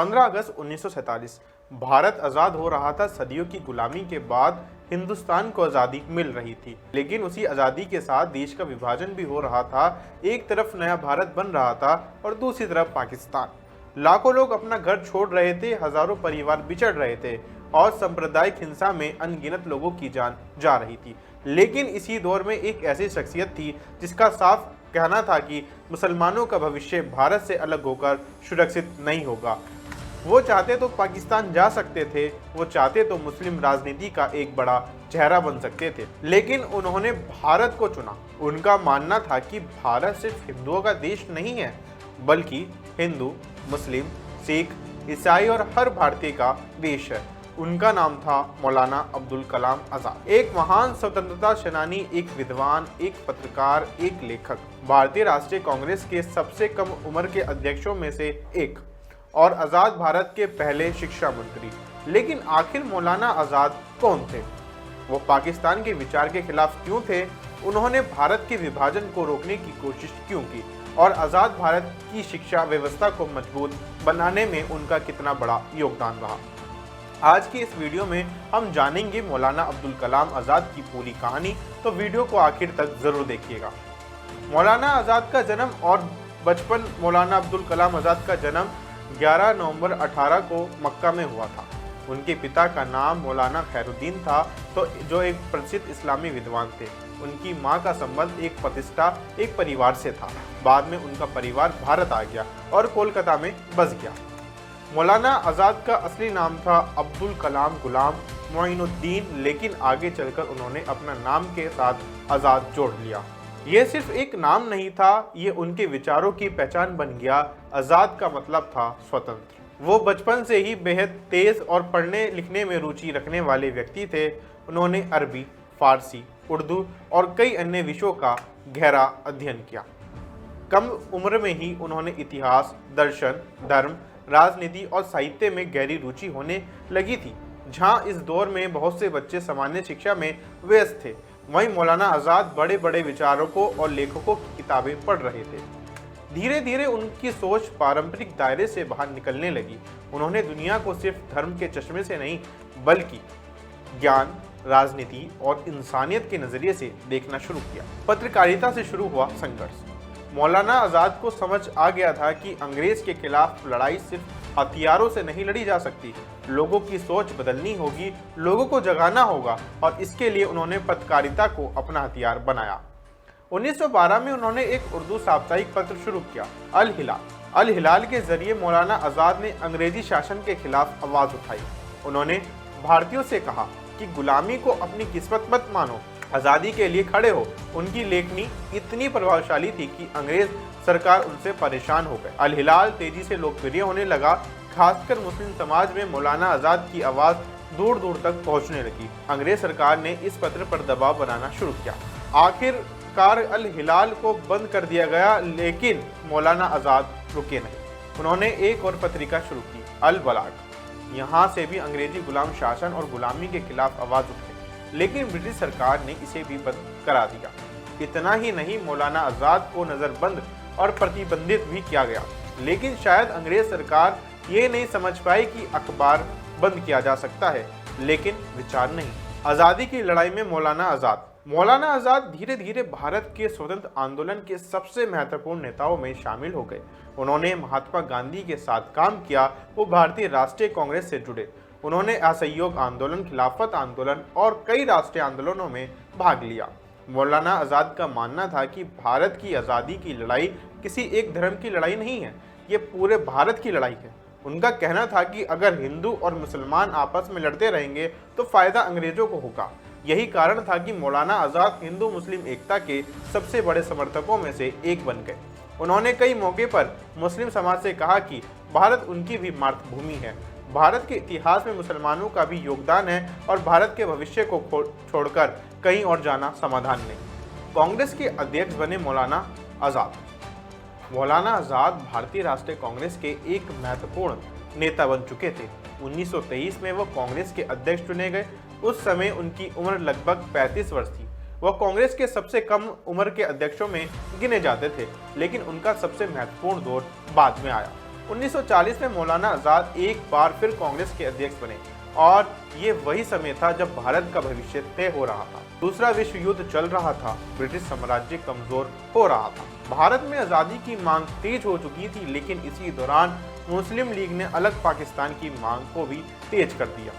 15 अगस्त 1947 भारत आज़ाद हो रहा था। सदियों की गुलामी के बाद हिंदुस्तान को आज़ादी मिल रही थी, लेकिन उसी आज़ादी के साथ देश का विभाजन भी हो रहा था। एक तरफ नया भारत बन रहा था और दूसरी तरफ पाकिस्तान। लाखों लोग अपना घर छोड़ रहे थे, हजारों परिवार बिछड़ रहे थे और सांप्रदायिक हिंसा में अनगिनत लोगों की जान जा रही थी। लेकिन इसी दौर में एक ऐसी शख्सियत थी जिसका साफ कहना था कि मुसलमानों का भविष्य भारत से अलग होकर सुरक्षित नहीं होगा। वो चाहते तो पाकिस्तान जा सकते थे, वो चाहते तो मुस्लिम राजनीति का एक बड़ा चेहरा बन सकते थे, लेकिन उन्होंने भारत को चुना। उनका मानना था कि भारत सिर्फ हिंदुओं का देश नहीं है, बल्कि हिंदू, मुस्लिम, सिख, ईसाई और हर भारतीय का देश है। उनका नाम था मौलाना अब्दुल कलाम आज़ाद। एक महान स्वतंत्रता सेनानी, एक विद्वान, एक पत्रकार, एक लेखक, भारतीय राष्ट्रीय कांग्रेस के सबसे कम उम्र के अध्यक्षों में से एक और आज़ाद भारत के पहले शिक्षा मंत्री। लेकिन आखिर मौलाना आज़ाद कौन थे? वो पाकिस्तान के विचार के खिलाफ क्यों थे? उन्होंने भारत के विभाजन को रोकने की कोशिश क्यों की? और आज़ाद भारत की शिक्षा व्यवस्था को मजबूत बनाने में उनका कितना बड़ा योगदान रहा? आज की इस वीडियो में हम जानेंगे मौलाना अब्दुल कलाम आज़ाद की पूरी कहानी, तो वीडियो को आखिर तक ज़रूर देखिएगा। मौलाना आज़ाद का जन्म और बचपन। मौलाना अब्दुल कलाम आज़ाद का जन्म 11 नवंबर 18 को मक्का में हुआ था। उनके पिता का नाम मौलाना खैरुद्दीन था, तो जो एक प्रसिद्ध इस्लामी विद्वान थे। उनकी मां का संबंध एक प्रतिष्ठा, एक परिवार से था। बाद में उनका परिवार भारत आ गया और कोलकाता में बस गया। मौलाना आज़ाद का असली नाम था अब्दुल कलाम गुलाम मोइनुद्दीन, लेकिन आगे चलकर उन्होंने अपना नाम के साथ आज़ाद जोड़ लिया। ये सिर्फ एक नाम नहीं था, ये उनके विचारों की पहचान बन गया। आज़ाद का मतलब था स्वतंत्र। वो बचपन से ही बेहद तेज और पढ़ने लिखने में रुचि रखने वाले व्यक्ति थे। उन्होंने अरबी, फारसी, उर्दू और कई अन्य विषयों का गहरा अध्ययन किया। कम उम्र में ही उन्होंने इतिहास, दर्शन, धर्म, राजनीति और साहित्य में गहरी रुचि होने लगी थी। जहां इस दौर में बहुत से बच्चे सामान्य शिक्षा में व्यस्त थे, वहीं मौलाना आज़ाद बड़े बड़े विचारकों और लेखकों की किताबें पढ़ रहे थे। धीरे धीरे उनकी सोच पारंपरिक दायरे से बाहर निकलने लगी। उन्होंने दुनिया को सिर्फ धर्म के चश्मे से नहीं, बल्कि ज्ञान, राजनीति और इंसानियत के नजरिए से देखना शुरू किया। पत्रकारिता से शुरू हुआ संघर्ष। मौलाना आज़ाद को समझ आ गया था कि अंग्रेज के खिलाफ लड़ाई सिर्फ हथियारों से नहीं लड़ी जा सकती। लोगों की सोच बदलनी होगी, लोगों को जगाना होगा, और इसके लिए उन्होंने पत्रकारिता को अपना हथियार बनाया। 1912 में उन्होंने एक उर्दू साप्ताहिक पत्र शुरू किया, अल हिलाल। अल हिलाल के जरिए मौलाना आज़ाद ने अंग्रेजी शासन के खिलाफ आवाज़ उठाई। उन्होंने भारतीयों से कहा कि गुलामी को अपनी किस्मत मत मानो, आज़ादी के लिए खड़े हो। उनकी लेखनी इतनी प्रभावशाली थी कि अंग्रेज सरकार उनसे परेशान हो गए। अल हिलाल तेजी से लोकप्रिय होने लगा। खासकर मुस्लिम समाज में मौलाना आज़ाद की आवाज़ दूर दूर तक पहुंचने लगी। अंग्रेज सरकार ने इस पत्र पर दबाव बनाना शुरू किया। आखिरकार अल हिलाल को बंद कर दिया गया, लेकिन मौलाना आज़ाद रुके नहीं। उन्होंने एक और पत्रिका शुरू की, अल बलाग। यहाँ से भी अंग्रेजी गुलाम शासन और गुलामी के खिलाफ आवाज़ उठी, लेकिन ब्रिटिश सरकार ने इसे भी बंद करा दिया। इतना ही नहीं, मौलाना आज़ाद को नज़रबंद और प्रतिबंधित भी किया गया। लेकिन शायद अंग्रेज सरकार ये नहीं समझ पाई कि अखबार बंद किया जा सकता है, लेकिन विचार नहीं। आज़ादी की लड़ाई में मौलाना आज़ाद धीरे धीरे भारत के स्वतंत्र आंदोलन के सबसे महत्वपूर्ण नेताओं में शामिल हो गए। उन्होंने महात्मा गांधी के साथ काम किया। वो भारतीय राष्ट्रीय कांग्रेस से जुड़े। उन्होंने असहयोग आंदोलन, खिलाफत आंदोलन और कई राष्ट्रीय आंदोलनों में भाग लिया। मौलाना आज़ाद का मानना था कि भारत की आज़ादी की लड़ाई किसी एक धर्म की लड़ाई नहीं है, ये पूरे भारत की लड़ाई है। उनका कहना था कि अगर हिंदू और मुसलमान आपस में लड़ते रहेंगे तो फायदा अंग्रेजों को होगा। यही कारण था कि मौलाना आज़ाद हिंदू मुस्लिम एकता के सबसे बड़े समर्थकों में से एक बन गए। उन्होंने कई मौके पर मुस्लिम समाज से कहा कि भारत उनकी भी मातृभूमि है, भारत के इतिहास में मुसलमानों का भी योगदान है और भारत के भविष्य को छोड़कर कहीं और जाना समाधान नहीं। कांग्रेस के अध्यक्ष बने मौलाना आज़ाद। मौलाना आज़ाद भारतीय राष्ट्रीय कांग्रेस के एक महत्वपूर्ण नेता बन चुके थे। 1923 में वो कांग्रेस के अध्यक्ष चुने गए। उस समय उनकी उम्र लगभग 35 वर्ष थी। वह कांग्रेस के सबसे कम उम्र के अध्यक्षों में गिने जाते थे, लेकिन उनका सबसे महत्वपूर्ण दौर बाद में आया। 1940 में मौलाना आजाद एक बार फिर कांग्रेस के अध्यक्ष बने और ये वही समय था जब भारत का भविष्य तय हो रहा था। दूसरा विश्व युद्ध चल रहा था, ब्रिटिश साम्राज्य कमजोर हो रहा था, भारत में आजादी की मांग तेज हो चुकी थी, लेकिन इसी दौरान मुस्लिम लीग ने अलग पाकिस्तान की मांग को भी तेज कर दिया।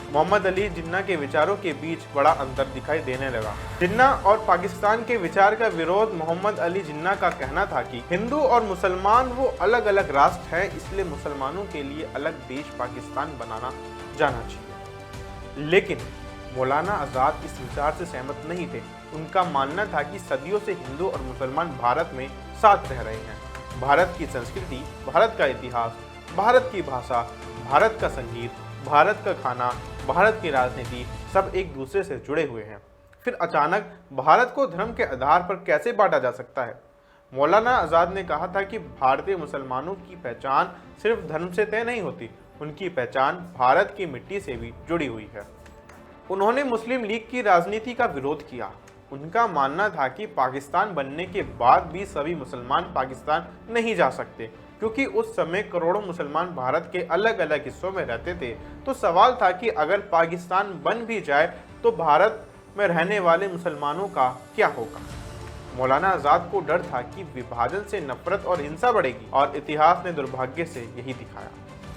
मोहम्मद अली जिन्ना के विचारों के बीच बड़ा अंतर दिखाई देने लगा। जिन्ना और पाकिस्तान के विचार का विरोध। मोहम्मद अली जिन्ना का कहना था कि हिंदू और मुसलमान वो अलग अलग राष्ट्र हैं, इसलिए मुसलमानों के लिए अलग देश पाकिस्तान बनाना जाना चाहिए। लेकिन मौलाना आजाद इस विचार से सहमत नहीं थे। उनका मानना था कि सदियों से हिंदू और मुसलमान भारत में साथ रह रहे हैं। भारत की संस्कृति, भारत का इतिहास, भारत की भाषा, भारत का संगीत, भारत का खाना, भारत की राजनीति सब एक दूसरे से जुड़े हुए हैं। फिर अचानक भारत को धर्म के आधार पर कैसे बांटा जा सकता है? मौलाना आजाद ने कहा था कि भारतीय मुसलमानों की पहचान सिर्फ धर्म से तय नहीं होती, उनकी पहचान भारत की मिट्टी से भी जुड़ी हुई है। उन्होंने मुस्लिम लीग की राजनीति का विरोध किया। उनका मानना था कि पाकिस्तान बनने के बाद भी सभी मुसलमान पाकिस्तान नहीं जा सकते, क्योंकि उस समय करोड़ों मुसलमान भारत के अलग अलग हिस्सों में रहते थे। तो सवाल था कि अगर पाकिस्तान बन भी जाए तो भारत में रहने वाले मुसलमानों का क्या होगा? मौलाना आजाद को डर था कि विभाजन से नफरत और हिंसा बढ़ेगी, और इतिहास ने दुर्भाग्य से यही दिखाया।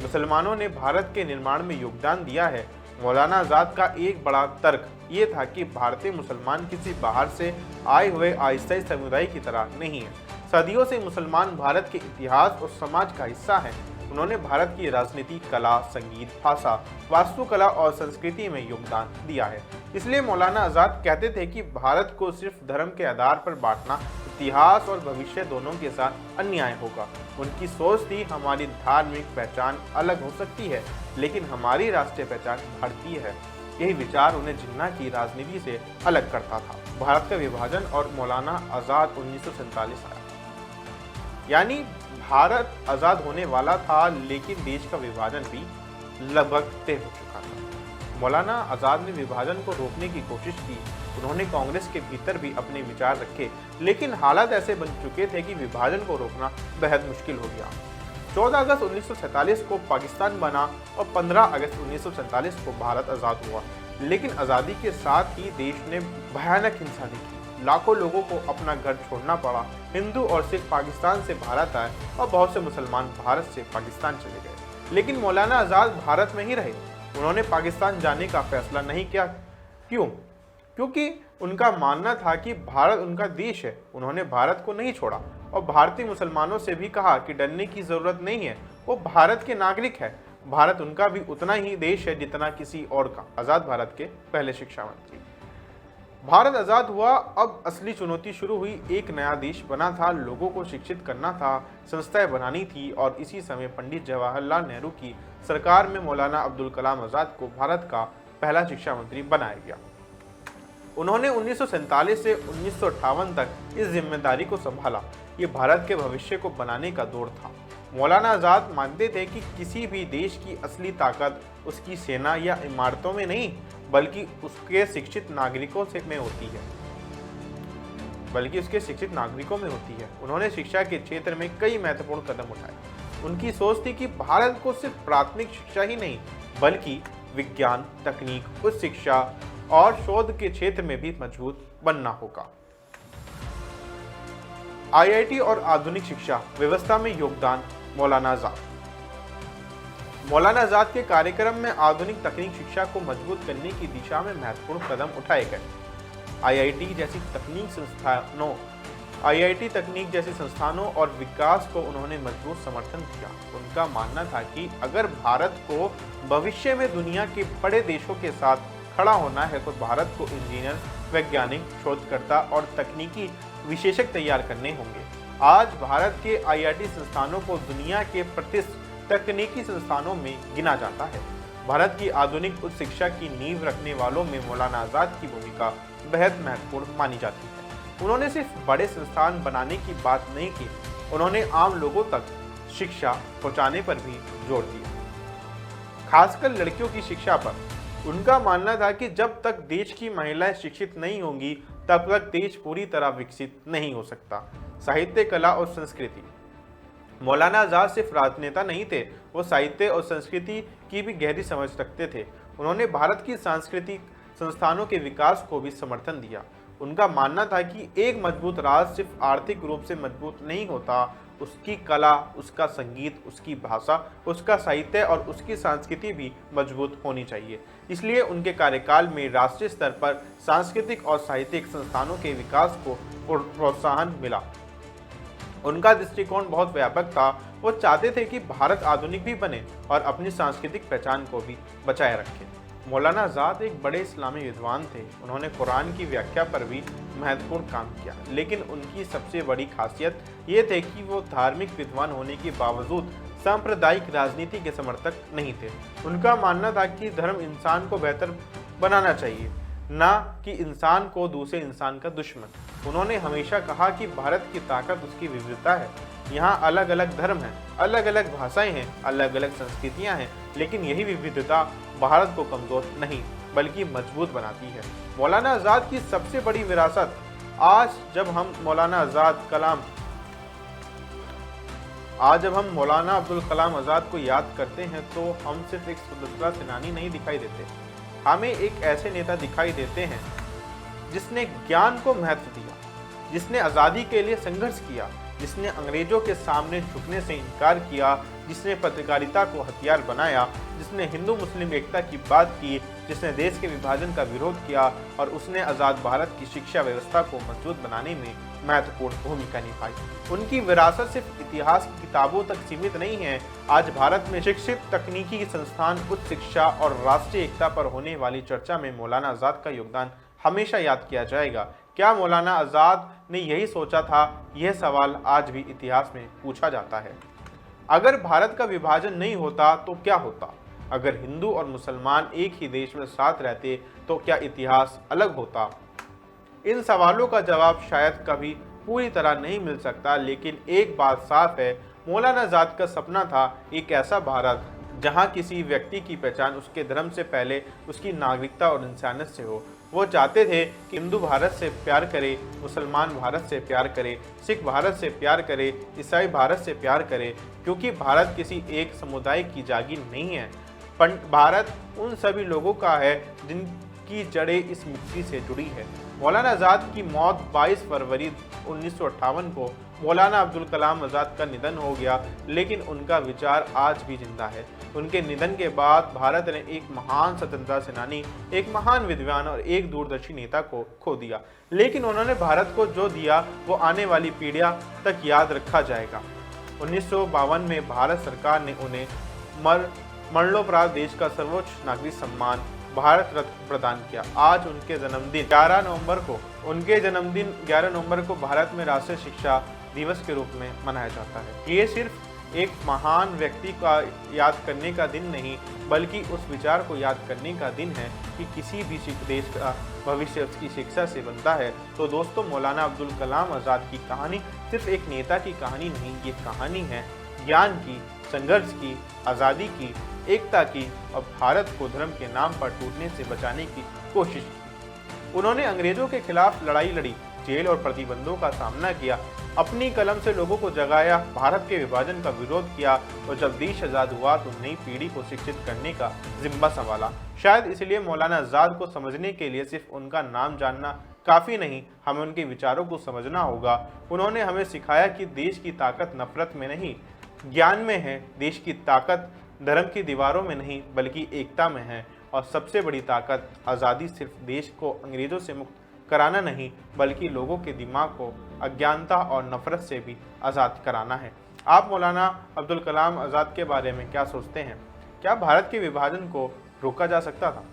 मुसलमानों ने भारत के निर्माण में योगदान दिया है। मौलाना आजाद का एक बड़ा तर्क ये था कि भारतीय मुसलमान किसी बाहर से आए हुए अस्थायी समुदाय की तरह नहीं है। सदियों से मुसलमान भारत के इतिहास और समाज का हिस्सा हैं। उन्होंने भारत की राजनीति, कला, संगीत, भाषा, वास्तुकला और संस्कृति में योगदान दिया है। इसलिए मौलाना आजाद कहते थे कि भारत को सिर्फ धर्म के आधार पर बांटना इतिहास और भविष्य दोनों के साथ अन्याय होगा। उनकी सोच थी, हमारी धार्मिक पहचान अलग हो सकती है, लेकिन हमारी राष्ट्रीय पहचान भारतीय है। यही विचार उन्हें जिन्ना की राजनीति से अलग करता था। भारत का विभाजन और मौलाना आजाद 1947 आया, यानी भारत आजाद होने वाला था, लेकिन देश का विभाजन भी लगभग तय हो चुका था। मौलाना आजाद ने विभाजन को रोकने की कोशिश की। उन्होंने कांग्रेस के भीतर भी अपने विचार रखे, लेकिन हालात ऐसे बन चुके थे कि विभाजन को रोकना बेहद मुश्किल हो गया। 14 अगस्त 1947 को पाकिस्तान बना और 15 अगस्त 1947 को भारत आज़ाद हुआ। लेकिन आज़ादी के साथ ही देश ने भयानक हिंसा देखी। लाखों लोगों को अपना घर छोड़ना पड़ा। हिंदू और सिख पाकिस्तान से भारत आए और बहुत से मुसलमान भारत से पाकिस्तान चले गए। लेकिन मौलाना आज़ाद भारत में ही रहे। उन्होंने पाकिस्तान जाने का फैसला नहीं किया। क्यों? क्योंकि उनका मानना था कि भारत उनका देश है। उन्होंने भारत को नहीं छोड़ा और भारतीय मुसलमानों से भी कहा कि डरने की जरूरत नहीं है, वो भारत के नागरिक है। भारत उनका भी उतना ही देश है जितना किसी और का। आज़ाद भारत के पहले शिक्षा मंत्री। भारत आज़ाद हुआ, अब असली चुनौती शुरू हुई। एक नया देश बना था, लोगों को शिक्षित करना था, संस्थाएं बनानी थी, और इसी समय पंडित जवाहरलाल नेहरू की सरकार में मौलाना अब्दुल कलाम आज़ाद को भारत का पहला शिक्षा मंत्री बनाया गया। उन्होंने 1947 से 1958 तक इस जिम्मेदारी को संभाला। ये भारत के भविष्य को बनाने का दौर था। मौलाना आज़ाद मानते थे कि किसी भी देश की असली ताकत उसकी सेना या इमारतों में नहीं, बल्कि उसके शिक्षित नागरिकों में होती है। उन्होंने शिक्षा के क्षेत्र में कई महत्वपूर्ण कदम उठाए। उनकी सोच थी कि भारत को सिर्फ प्राथमिक शिक्षा ही नहीं, बल्कि विज्ञान, तकनीक, उच्च शिक्षा और शोध के क्षेत्र में भी मजबूत बनना होगा। आईआईटी और आधुनिक शिक्षा व्यवस्था में योगदान। मौलाना आज़ाद के कार्यक्रम में आधुनिक तकनीक शिक्षा को मजबूत करने की दिशा में महत्वपूर्ण कदम उठाए गए। आईआईटी तकनीक जैसी संस्थानों और विकास को उन्होंने मजबूत समर्थन दिया। उनका मानना था कि अगर भारत को भविष्य में दुनिया के बड़े देशों के साथ खड़ा होना है तो भारत को इंजीनियर, वैज्ञानिक, शोधकर्ता और तकनीकी विशेषज्ञ तैयार करने होंगे। आज भारत के आईआईटी संस्थानों को दुनिया के प्रतिष्ठित तकनीकी संस्थानों में गिना जाता है। भारत की आधुनिक उच्च शिक्षा की नींव रखने वालों में मौलाना आज़ाद की भूमिका बेहद महत्वपूर्ण मानी जाती है। उन्होंने सिर्फ बड़े संस्थान बनाने की बात नहीं की, उन्होंने आम लोगों तक शिक्षा पहुंचाने पर भी जोर दिया, खासकर लड़कियों की शिक्षा पर। उनका मानना था कि जब तक देश की महिलाएं शिक्षित नहीं होंगी तब तक देश पूरी तरह विकसित नहीं हो सकता। साहित्य, कला और संस्कृति। मौलाना आज़ाद सिर्फ राजनेता नहीं थे, वो साहित्य और संस्कृति की भी गहरी समझ रखते थे। उन्होंने भारत की सांस्कृतिक संस्थानों के विकास को भी समर्थन दिया। उनका मानना था कि एक मजबूत राष्ट्र सिर्फ आर्थिक रूप से मजबूत नहीं होता, उसकी कला, उसका संगीत, उसकी भाषा, उसका साहित्य और उसकी संस्कृति भी मजबूत होनी चाहिए। इसलिए उनके कार्यकाल में राष्ट्रीय स्तर पर सांस्कृतिक और साहित्यिक संस्थानों के विकास को प्रोत्साहन मिला। उनका दृष्टिकोण बहुत व्यापक था। वो चाहते थे कि भारत आधुनिक भी बने और अपनी सांस्कृतिक पहचान को भी बचाए रखे। मौलाना आज़ाद एक बड़े इस्लामी विद्वान थे। उन्होंने कुरान की व्याख्या पर भी महत्वपूर्ण काम किया, लेकिन उनकी सबसे बड़ी खासियत ये थे कि वो धार्मिक विद्वान होने के बावजूद सांप्रदायिक राजनीति के समर्थक नहीं थे। उनका मानना था कि धर्म इंसान को बेहतर बनाना चाहिए, ना कि इंसान को दूसरे इंसान का दुश्मन। उन्होंने हमेशा कहा कि भारत की ताकत उसकी विविधता है। यहाँ अलग अलग धर्म हैं, अलग अलग भाषाएं हैं, अलग अलग संस्कृतियां हैं, लेकिन यही विविधता भारत को कमजोर नहीं बल्कि मजबूत बनाती है। मौलाना आज़ाद की सबसे बड़ी विरासत आज जब हम मौलाना अब्दुल कलाम आज़ाद को याद करते हैं तो हम सिर्फ एक स्वतंत्रता सेनानी नहीं दिखाई देते, हमें एक ऐसे नेता दिखाई देते हैं जिसने ज्ञान को महत्व दिया, जिसने आज़ादी के लिए संघर्ष किया, जिसने अंग्रेजों के सामने झुकने से इनकार किया, जिसने पत्रकारिता को हथियार बनाया, जिसने हिंदू मुस्लिम एकता की बात की, जिसने देश के विभाजन का विरोध किया और उसने आज़ाद भारत की शिक्षा व्यवस्था को मजबूत बनाने में महत्वपूर्ण भूमिका निभाई। उनकी विरासत सिर्फ इतिहास की किताबों तक सीमित नहीं है। आज भारत में शिक्षित, तकनीकी संस्थान, उच्च शिक्षा और राष्ट्रीय एकता पर होने वाली चर्चा में मौलाना आज़ाद का योगदान हमेशा याद किया जाएगा। क्या मौलाना आज़ाद ने यही सोचा था? यह सवाल आज भी इतिहास में पूछा जाता है। अगर भारत का विभाजन नहीं होता तो क्या होता? अगर हिंदू और मुसलमान एक ही देश में साथ रहते तो क्या इतिहास अलग होता? इन सवालों का जवाब शायद कभी पूरी तरह नहीं मिल सकता, लेकिन एक बात साफ है, मौलाना आज़ाद का सपना था एक ऐसा भारत जहां किसी व्यक्ति की पहचान उसके धर्म से पहले उसकी नागरिकता और इंसानियत से हो। वो चाहते थे कि हिंदू भारत से प्यार करे, मुसलमान भारत से प्यार करे, सिख भारत से प्यार करे, ईसाई भारत से प्यार करे, क्योंकि भारत किसी एक समुदाय की जागीर नहीं है। भारत उन सभी लोगों का है जिनकी जड़ें इस मिट्टी से जुड़ी है। मौलाना आज़ाद की मौत 22 फरवरी 1958 को मौलाना अब्दुल कलाम आज़ाद का निधन हो गया, लेकिन उनका विचार आज भी जिंदा है। उनके निधन के बाद भारत ने एक महान स्वतंत्रता सेनानी, एक महान विद्वान और एक दूरदर्शी नेता को खो दिया, लेकिन उन्होंने भारत को जो दिया वो आने वाली पीढ़ियां तक याद रखा जाएगा। 1952 में भारत सरकार ने उन्हें मरणोपरांत देश का सर्वोच्च नागरिक सम्मान भारत रत्न प्रदान किया। आज उनके जन्मदिन 11 नवंबर को भारत में राष्ट्रीय शिक्षा दिवस के रूप में मनाया जाता है। ये सिर्फ एक महान व्यक्ति का याद करने का दिन नहीं, बल्कि उस विचार को याद करने का दिन है कि किसी भी देश का भविष्य उसकी शिक्षा से बनता है। तो दोस्तों, मौलाना अब्दुल कलाम आज़ाद की कहानी सिर्फ एक नेता की कहानी नहीं, ये कहानी है ज्ञान की, संघर्ष की, आज़ादी की, एकता की और भारत को धर्म के नाम पर टूटने से बचाने की कोशिश की। उन्होंने अंग्रेजों के खिलाफ लड़ाई लड़ी, जेल और प्रतिबंधों का सामना किया, अपनी कलम से लोगों को जगाया, भारत के विभाजन का विरोध किया और जब देश आज़ाद हुआ तो नई पीढ़ी को शिक्षित करने का जिम्मा संभाला। शायद इसलिए मौलाना आज़ाद को समझने के लिए सिर्फ उनका नाम जानना काफ़ी नहीं, हमें उनके विचारों को समझना होगा। उन्होंने हमें सिखाया कि देश की ताकत नफरत में नहीं, ज्ञान में है। देश की ताकत धर्म की दीवारों में नहीं बल्कि एकता में है। और सबसे बड़ी ताकत आज़ादी सिर्फ देश को अंग्रेज़ों से मुक्त कराना नहीं, बल्कि लोगों के दिमाग को अज्ञानता और नफरत से भी आज़ाद कराना है। आप मौलाना अब्दुल कलाम आज़ाद के बारे में क्या सोचते हैं? क्या भारत के विभाजन को रोका जा सकता था?